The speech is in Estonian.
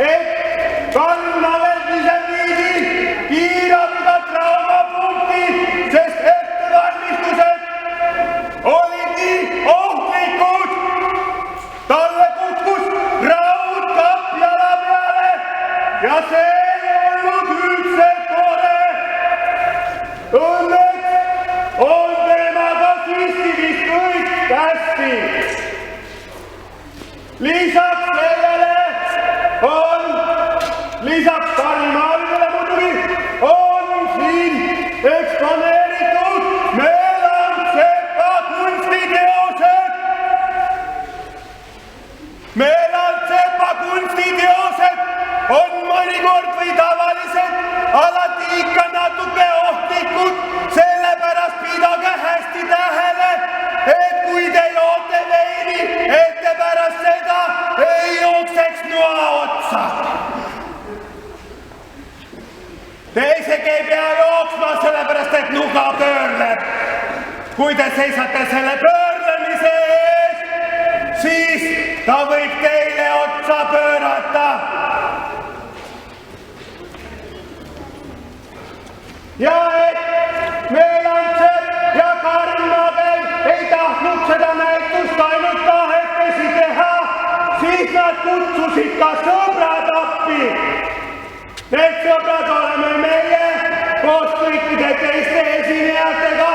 et Karl-Navelise viidi kiirabiga traumapunkti, sest ettevalmistused olid nii ohtlikud. Talle kukkus raudkapp jala peale ja see ei olnud üldse tore. Õnneks on temaga siiski vist kõik hästi. Lisaks sellele on, lisaks Karl-Navelisele muidugi, on siin eksponeeritud Meeland-Sepa kunstiteosed. Meeland-Sepa kunstiteosed on mõnikord või tavaliselt alati ikka natuke ohtlikud, sellepärast pidage hästi tähele, et kui te joote veini, et te pärast seda ei jookseks noa otsa. Te isegi ei pea jooksma, sellepärast et nuga pöörleb. Kui te seisate selle pöörlemise ees, siis ta võib teile otsa pöörata. Ja et Meeland-Sepp ja Karl-Navel ei tahtnud seda näitust ainult kahekesi teha, siis nad kutsusid ka sõbrad appi. Need sõbrad oleme meie koos kõikide teiste esinejatega